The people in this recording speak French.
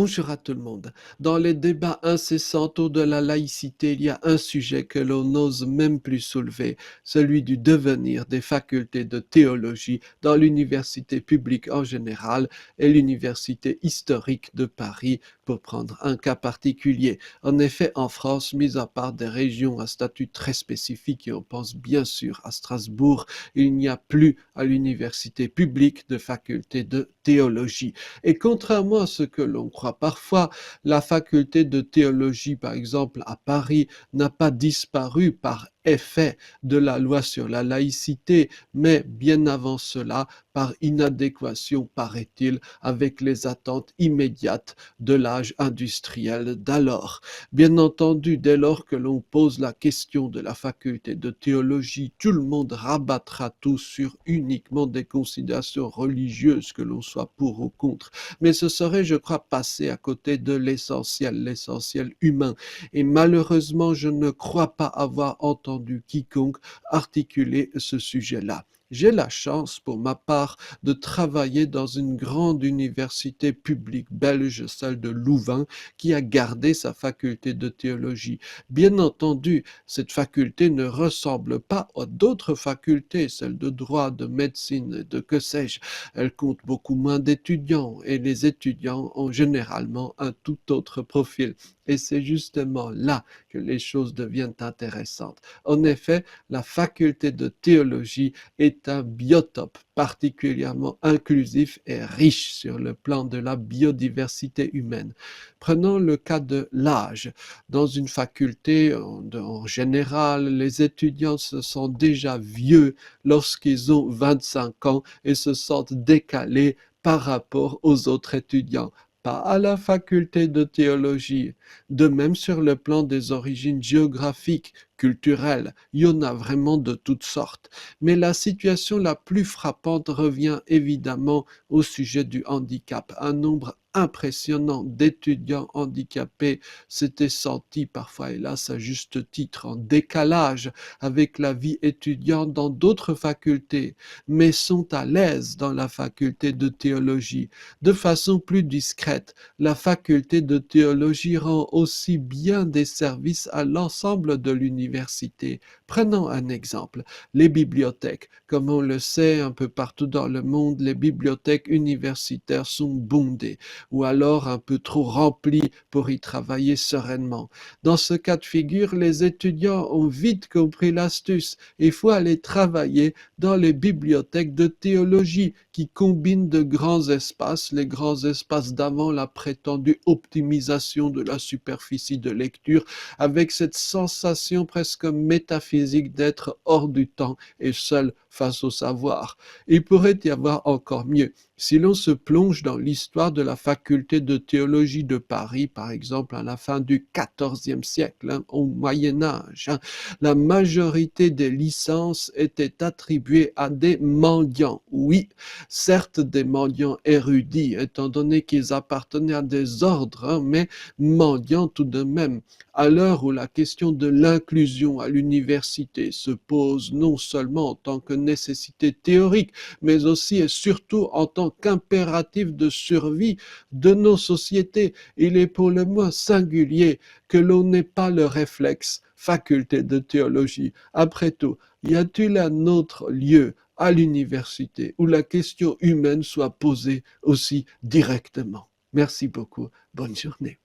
Bonjour à tout le monde. Dans les débats incessants autour de la laïcité, il y a un sujet que l'on n'ose même plus soulever, celui du devenir des facultés de théologie dans l'université publique en général et l'université historique de Paris, pour prendre un cas particulier. En effet, en France, mis à part des régions à statut très spécifique, et on pense bien sûr à Strasbourg, il n'y a plus à l'université publique de faculté de théologie. Et contrairement à ce que l'on croit parfois, la faculté de théologie, par exemple à Paris, n'a pas disparu par effet de la loi sur la laïcité, mais bien avant cela, par inadéquation, paraît-il, avec les attentes immédiates de l'âge industriel d'alors. Bien entendu, dès lors que l'on pose la question de la faculté de théologie, tout le monde rabattra tout sur uniquement des considérations religieuses, que l'on soit pour ou contre. Mais ce serait, je crois, passer à côté de l'essentiel humain. Et malheureusement, je ne crois pas avoir entendu quiconque articuler ce sujet-là. J'ai la chance, pour ma part, de travailler dans une grande université publique belge, celle de Louvain, qui a gardé sa faculté de théologie. Bien entendu, cette faculté ne ressemble pas à d'autres facultés, celles de droit, de médecine, de que sais-je. Elle compte beaucoup moins d'étudiants et les étudiants ont généralement un tout autre profil. Et c'est justement là que les choses deviennent intéressantes. En effet, la faculté de théologie est un biotope particulièrement inclusif et riche sur le plan de la biodiversité humaine. Prenons le cas de l'âge. Dans une faculté, en général, les étudiants se sentent déjà vieux lorsqu'ils ont 25 ans et se sentent décalés par rapport aux autres étudiants. Pas à la faculté de théologie. De même sur le plan des origines géographiques, culturelles, il y en a vraiment de toutes sortes. Mais la situation la plus frappante revient évidemment au sujet du handicap. Un nombre impressionnant d'étudiants handicapés s'étaient sentis parfois, hélas à juste titre, en décalage avec la vie étudiante dans d'autres facultés, mais sont à l'aise dans la faculté de théologie. De façon plus discrète, la faculté de théologie rend aussi bien des services à l'ensemble de l'université. Prenons un exemple, les bibliothèques. Comme on le sait un peu partout dans le monde, les bibliothèques universitaires sont bondées ou alors un peu trop remplies pour y travailler sereinement. Dans ce cas de figure, les étudiants ont vite compris l'astuce. Il faut aller travailler dans les bibliothèques de théologie qui combinent de grands espaces, les grands espaces d'avant la prétendue optimisation de la superficie de lecture, avec cette sensation presque métaphysique d'être hors du temps et seul face au savoir. Il pourrait y avoir encore mieux. Si l'on se plonge dans l'histoire de la faculté de théologie de Paris, par exemple à la fin du XIVe siècle, au Moyen Âge, la majorité des licences étaient attribuées à des mendiants. Oui, certes des mendiants érudits, étant donné qu'ils appartenaient à des ordres, mais mendiants tout de même. À l'heure où la question de l'inclusion à l'université se pose non seulement en tant que nécessité théorique, mais aussi et surtout en tant qu'impératif de survie de nos sociétés, il est pour le moins singulier que l'on n'ait pas le réflexe faculté de théologie. Après tout, y a-t-il un autre lieu à l'université où la question humaine soit posée aussi directement? Merci beaucoup. Bonne journée.